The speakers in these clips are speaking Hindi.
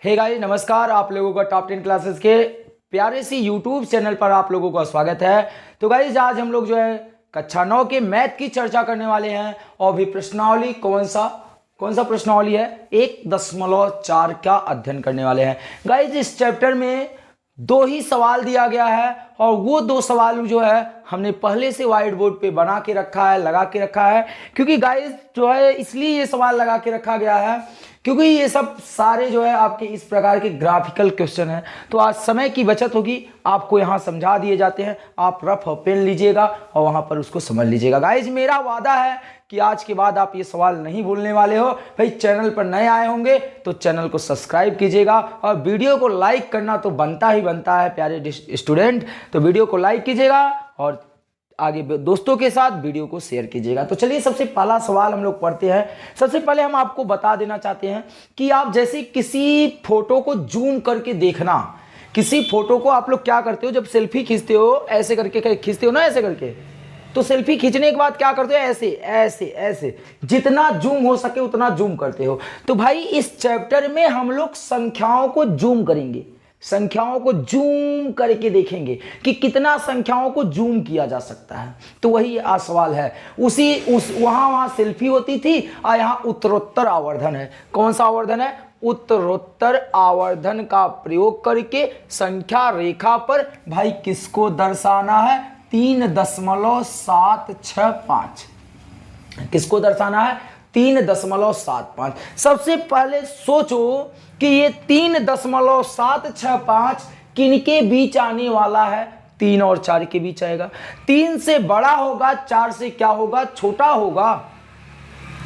हे गाइस नमस्कार। आप लोगों का टॉप 10 क्लासेस के प्यारे सी यूट्यूब चैनल पर आप लोगों का स्वागत है। तो गाइस आज हम लोग जो है कक्षा 9 के मैथ की चर्चा करने वाले हैं और भी प्रश्नावली कौन सा प्रश्नावली है 1.4 का अध्ययन करने वाले हैं। गाइस इस चैप्टर में 2 ही सवाल दिया गया है और वो 2 सवाल जो है हमने पहले से व्हाइट बोर्ड पे बना के रखा है, लगा के रखा है। क्योंकि गाइस जो है इसलिए ये सवाल लगा के रखा गया है क्योंकि ये सब सारे जो है आपके इस प्रकार के ग्राफिकल क्वेश्चन हैं। तो आज समय की बचत होगी, आपको यहाँ समझा दिए जाते हैं, आप रफ और पेन लीजिएगा और वहाँ पर उसको समझ लीजिएगा। गाइस मेरा वादा है कि आज के बाद आप ये सवाल नहीं भूलने वाले हो। भाई चैनल पर नए आए होंगे तो चैनल को सब्सक्राइब कीजिएगा और वीडियो को लाइक करना तो बनता ही बनता है प्यारे स्टूडेंट। तो वीडियो को लाइक कीजिएगा और आगे दोस्तों के साथ वीडियो को शेयर कीजिएगा। तो चलिए सबसे पहला सवाल हम लोग पढ़ते हैं। सबसे पहले हम आपको बता देना चाहते हैं कि आप जैसे किसी फोटो को जूम करके देखना, किसी फोटो को आप लोग क्या करते हो जब सेल्फी खींचते हो, ऐसे करके खींचते हो ना, ऐसे करके। तो सेल्फी खींचने के बाद क्या करते हो, ऐसे ऐसे ऐसे जितना जूम हो सके उतना जूम करते हो। तो भाई इस चैप्टर में हम लोग संख्याओं को जूम करेंगे, संख्याओं को जूम करके देखेंगे कि कितना संख्याओं को जूम किया जा सकता है। तो वही आज सवाल है। वहां सेल्फी होती थी और यहाँ उत्तरोत्तर आवर्धन है। कौन सा आवर्धन है? उत्तरोत्तर आवर्धन का प्रयोग करके संख्या रेखा पर भाई किसको दर्शाना है? 3.765। किसको दर्शाना है? 3.765। सबसे पहले सोचो कि ये 3.765 किनके बीच आने वाला है? 3 और 4 के बीच आएगा। 3 से बड़ा होगा, 4 से क्या होगा? छोटा होगा।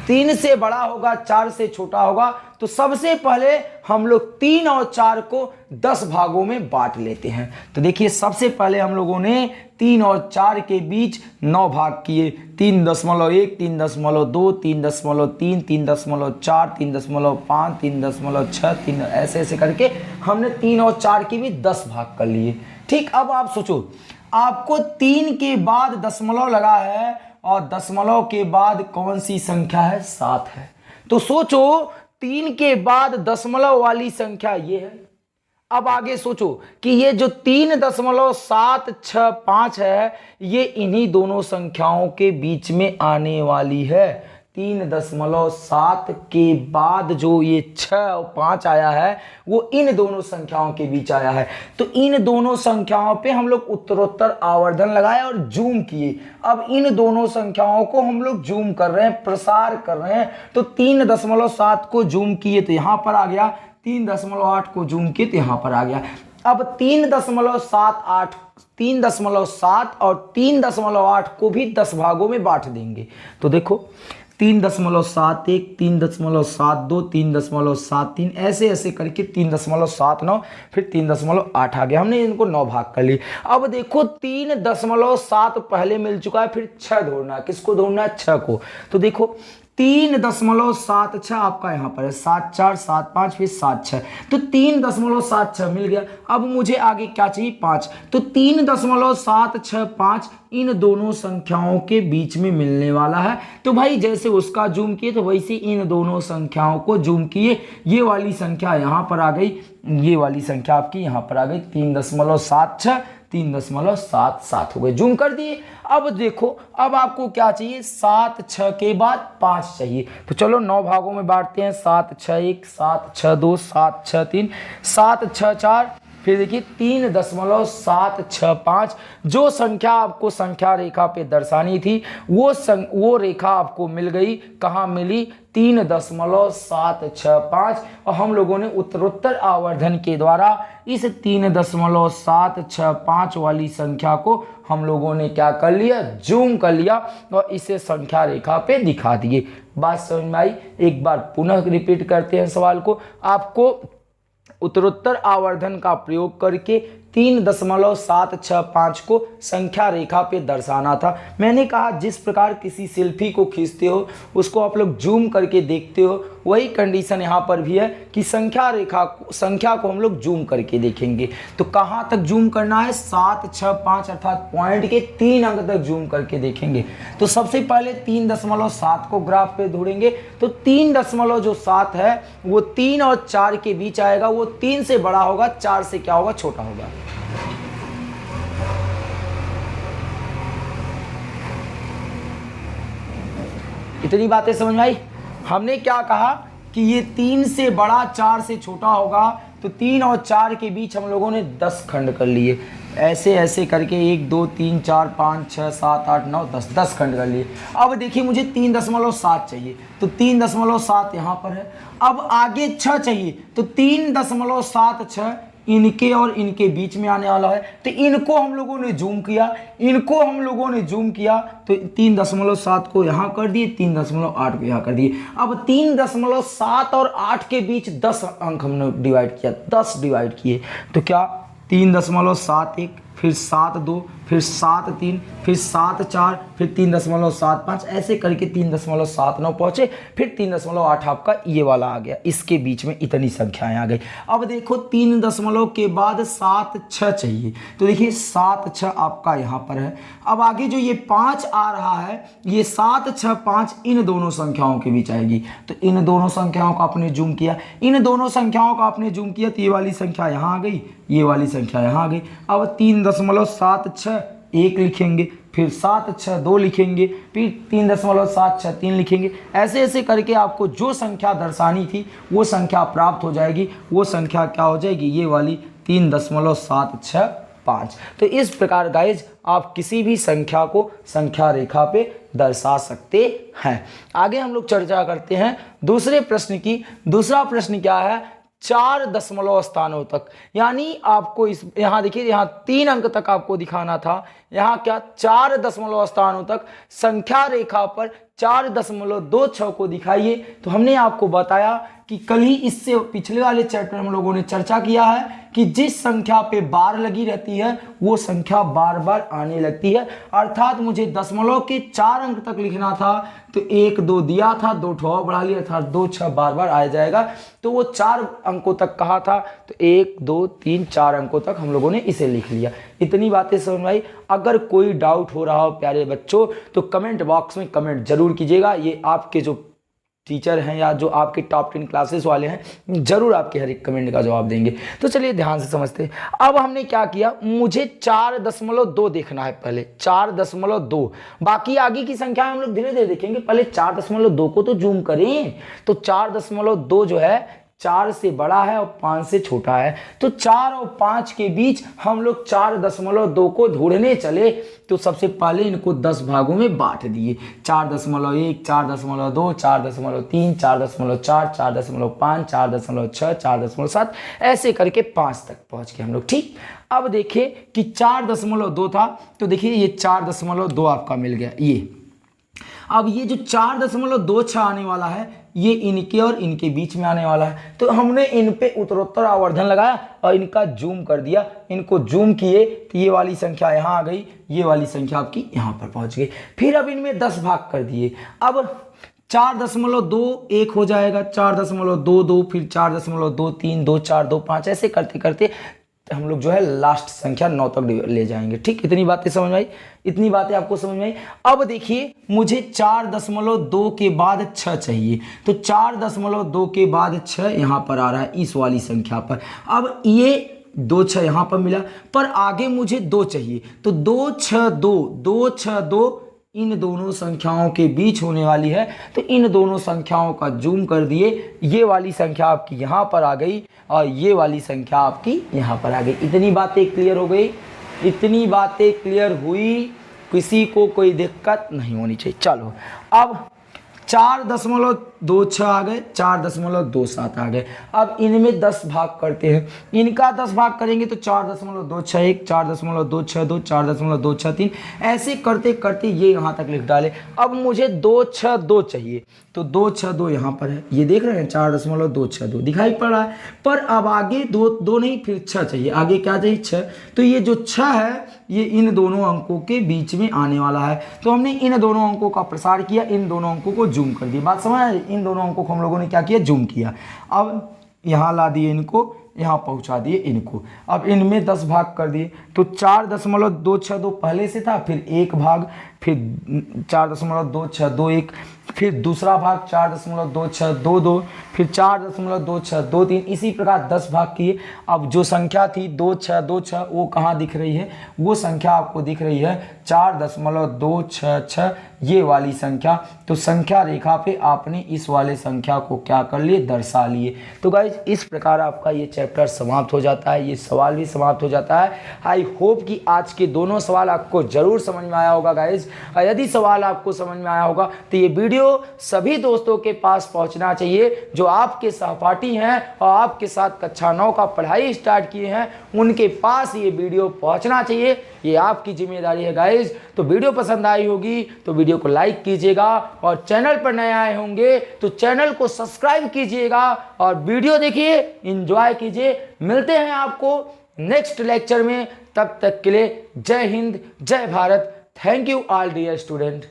3 से बड़ा होगा, 4 से छोटा होगा। तो सबसे पहले हम लोग 3 और 4 को 10 भागों में बांट लेते हैं। तो देखिए सबसे पहले हम लोगों ने 3 और 4 के बीच 9 भाग किए। 3.1, 3.2, 3.3, 3.4, 3.5, 3.6, 3 ऐसे ऐसे करके हमने 3 और 4 के बीच 10 भाग कर लिए। ठीक, अब आप सोचो, आपको 3 के बाद दशमलव लगा है और दशमलव के बाद कौन सी संख्या है? 7 है। तो सोचो 3 के बाद दशमलव वाली संख्या ये है। अब आगे सोचो कि ये जो 3.765 है ये इन्हीं दोनों संख्याओं के बीच में आने वाली है। 3.7 के बाद जो ये 6 और 5 आया है वो इन दोनों संख्याओं के बीच आया है। तो इन दोनों संख्याओं पे हम लोग उत्तरोत्तर आवर्धन लगाए और जूम किए। अब इन दोनों संख्याओं को हम लोग जूम कर रहे हैं, प्रसार कर रहे हैं। तो 3.7 को जूम किए तो यहां पर आ गया, 3.8 को जूम किए तो यहां पर आ गया। अब 3.7 और 3.8 को भी 10 भागों में बांट देंगे। तो देखो 3.71, 3.72, 3.73 ऐसे ऐसे करके 3.79 फिर 3.8 आ गया। हमने इनको 9 भाग कर लिए। अब देखो 3.7 पहले मिल चुका है, फिर 6 ढूंढना है। किसको ढूंढना है? 6 को। तो देखो 3.76 आपका यहाँ पर है, 7 4 7 5 फिर 7 6। तो 3.76 मिल गया। अब मुझे आगे क्या चाहिए? 5। तो 3.765 इन दोनों संख्याओं के बीच में मिलने वाला है। तो भाई जैसे उसका जूम किए तो वैसे इन दोनों संख्याओं को जूम किए। ये वाली संख्या यहाँ पर आ गई, ये वाली संख्या आपकी यहाँ पर आ गई। 3.76 3.77 हो गए, जूम कर दिए। अब देखो अब आपको क्या चाहिए? 7 6 के बाद 5 चाहिए। तो चलो 9 भागों में बांटते हैं। 7 6 1, 7 6 2, 7 6 3, 7 6 4, फिर देखिए 3.765। जो संख्या आपको संख्या रेखा पे दर्शानी थी वो रेखा आपको मिल गई। कहाँ मिली? 3.765। और हम लोगों ने उत्तरोत्तर आवर्धन के द्वारा इस 3.765 वाली संख्या को हम लोगों ने क्या कर लिया? जूम कर लिया और इसे संख्या रेखा पे दिखा दिए। बात समझ में आई? एक बार पुनः रिपीट करते हैं सवाल को। आपको उत्तरोत्तर आवर्धन का प्रयोग करके 3.765 को संख्या रेखा पे दर्शाना था। मैंने कहा जिस प्रकार किसी सेल्फी को खींचते हो उसको आप लोग जूम करके देखते हो, वही कंडीशन यहाँ पर भी है कि संख्या को हम लोग जूम करके देखेंगे। तो कहाँ तक जूम करना है? 765 अर्थात पॉइंट के 3 अंक तक जूम करके देखेंगे। तो सबसे पहले 3.7 को ग्राफ पे ढूंढेंगे। तो 3.7 है वो 3 और 4 के बीच आएगा, वो 3 से बड़ा होगा, 4 से क्या होगा? छोटा होगा। इतनी बातें समझ में आई? हमने क्या कहा कि ये 3 से बड़ा 4 से छोटा होगा, तो 3 और 4 के बीच हम लोगों ने 10 खंड कर लिए, ऐसे ऐसे करके 1 2 3 4 5 6 7 8 9 10 खंड कर लिए। अब देखिए मुझे 3.7 चाहिए, तो 3.7 यहाँ पर है। अब आगे 6 चाहिए, तो 3.76 इनके और इनके बीच में आने वाला है। तो इनको हम लोगों ने जूम किया, तो 3.7 को यहाँ कर दिए, 3.8 को यहाँ कर दिए। अब 3.7 और 8 के बीच 10 अंक हमने डिवाइड किया, 10 डिवाइड किए, तो क्या 3.71, फिर 7.2, फिर 7.3, फिर 7.4, फिर 3.75, ऐसे करके 3.79 पहुंचे, फिर 3.8 आपका ये वाला आ गया। इसके बीच में इतनी संख्याएं आ गई। अब देखो 3 दशमलव के बाद 7.6 चाहिए, तो देखिए 7.6 आपका यहाँ पर है। अब आगे जो ये 5 आ रहा है, ये 765 इन दोनों संख्याओं के बीच आएगी। तो इन दोनों संख्याओं का आपने जूम किया, तो ये वाली संख्या यहाँ आ गई, ये वाली संख्या यहाँ आ गई। अब 3.76 1 लिखेंगे, फिर 7.6 2 लिखेंगे, फिर 3.76 3 लिखेंगे। ऐसे ऐसे करके आपको जो संख्या दर्शानी थी वो संख्या प्राप्त हो जाएगी। वो संख्या क्या हो जाएगी? ये वाली 3.765। तो इस प्रकार गाइज आप किसी भी संख्या को संख्या रेखा पे दर्शा सकते हैं। आगे हम लोग चर्चा करते हैं दूसरे प्रश्न की। दूसरा प्रश्न क्या है? 4 दशमलव स्थानों तक, यानी आपको इस यहाँ देखिए, यहाँ 3 अंक तक आपको दिखाना था, यहाँ क्या 4 दशमलव स्थानों तक संख्या रेखा पर 4.26 को दिखाइए। तो हमने आपको बताया कि कल ही इससे पिछले वाले चैप्टर हम लोगों ने चर्चा किया है कि जिस संख्या पे बार लगी रहती है वो संख्या बार बार आने लगती है। अर्थात मुझे दशमलव के 4 अंक तक लिखना था, तो 1 2 दिया था, 2 ठो और बढ़ा लिया, अर्थात 2 6 बार बार आ जाएगा। तो वो 4 अंकों तक कहा था, तो 1 2 3 4 अंकों तक हम लोगों ने इसे लिख लिया। इतनी बातें समझ में आई? अगर कोई डाउट हो रहा हो प्यारे बच्चों, तो कमेंट बॉक्स में कमेंट जरूर कीजिएगा। ये आपके जो टीचर हैं या जो आपके टॉप 10 क्लासेस वाले हैं जरूर आपके हर एक कमेंट का जवाब देंगे। तो चलिए ध्यान से समझते हैं। अब हमने क्या किया, मुझे 4.2 देखना है, पहले 4.2, बाकी आगे की संख्या हम लोग धीरे धीरे देखेंगे। पहले 4.2 को तो जूम करें। तो 4.2 जो है 4 से बड़ा है और 5 से छोटा है, तो 4 और 5 के बीच हम लोग 4.2 को ढूंढने चले। तो सबसे पहले इनको 10 भागों में बांट दिए, 4.1, 4.2, 4.3, 4.4, 4.5, 4.6, 4.7, ऐसे करके 5 तक पहुंच गए हम लोग। ठीक, अब देखिए कि 4.2 था, तो देखिए ये 4.2 आपका मिल गया। ये अब ये जो 4.26 आने वाला है, ये इनके और इनके बीच में आने वाला है। तो हमने इन पे उत्तरोत्तर आवर्धन लगाया और इनका जूम कर दिया। इनको जूम किए तो ये वाली संख्या यहाँ आ गई, ये वाली संख्या आपकी यहाँ पर पहुँच गई। फिर अब इनमें 10 भाग कर दिए। अब 4.2 1 हो जाएगा, 4.22, फिर 4.23, 2 4 2 5, ऐसे करते करते हम लोग जो है लास्ट संख्या 9 तक ले जाएंगे। ठीक, इतनी बातें समझ में आई? इतनी बातें आपको समझ में आई? अब देखिए मुझे 4.2 के बाद 6 चाहिए, तो 4.2 के बाद 6 यहाँ पर आ रहा है इस वाली संख्या पर। अब ये 2 6 यहाँ पर मिला, पर आगे मुझे 2 चाहिए, तो 2 6 2 इन दोनों संख्याओं के बीच होने वाली है। तो इन दोनों संख्याओं का जूम कर दिए, ये वाली संख्या आपकी यहाँ पर आ गई और ये वाली संख्या आपकी यहाँ पर आ गई। इतनी बातें क्लियर हो गई? इतनी बातें क्लियर हुई? किसी को कोई दिक्कत नहीं होनी चाहिए। चलो अब 4.26 आ गए, 4.27 आ गए। अब इनमें 10 भाग करते हैं, इनका 10 भाग करेंगे तो 4.261, 4.262, 4.263, ऐसे करते करते ये यहाँ तक लिख डाले। अब मुझे 262 चाहिए, तो 262 यहाँ पर है, ये देख रहे हैं 4.262 दिखाई पड़ रहा है। पर अब आगे दो नहीं, फिर 6 चाहिए, आगे क्या चाहिए 6। तो ये जो 6 है ये इन दोनों अंकों के बीच में आने वाला है, तो हमने इन दोनों अंकों का प्रसार किया, इन दोनों अंकों को जूम कर दिया। बात समझ आए? इन दोनों अंकों को हम लोगों ने क्या किया, जूम किया। अब यहाँ ला दिए इनको, यहाँ पहुँचा दिए इनको। अब इनमें 10 भाग कर दिए, तो 4.262 पहले से था, फिर एक भाग, फिर 4.2621, फिर दूसरा भाग 4.2622, फिर 4.2623, इसी प्रकार 10 भाग किए। अब जो संख्या थी 2626 वो कहाँ दिख रही है, वो संख्या आपको दिख रही है 4.266, ये वाली संख्या। तो संख्या रेखा पे आपने इस वाले संख्या को क्या कर लिए, दर्शा लिए। तो गाइज इस प्रकार आपका ये चैप्टर समाप्त हो जाता है, ये सवाल भी समाप्त हो जाता है। आई होप कि आज के दोनों सवाल आपको जरूर समझ में आया होगा गाइज। यदि सवाल आपको समझ में आया होगा तो ये वीडियो सभी दोस्तों के पास पहुंचना चाहिए जो आपके सहपाठी हैं और आपके साथ कक्षा 9 का पढ़ाई स्टार्ट किए हैं, उनके पास ये वीडियो पहुंचना चाहिए। ये आपकी जिम्मेदारी है गाइज। तो वीडियो पसंद आई होगी तो वीडियो को लाइक कीजिएगा, और चैनल पर नए आए होंगे तो चैनल को सब्सक्राइब कीजिएगा और वीडियो देखिए, एंजॉय कीजिए। मिलते हैं आपको नेक्स्ट लेक्चर में, तब तक के लिए जय हिंद, जय Bharat. Thank you all dear student.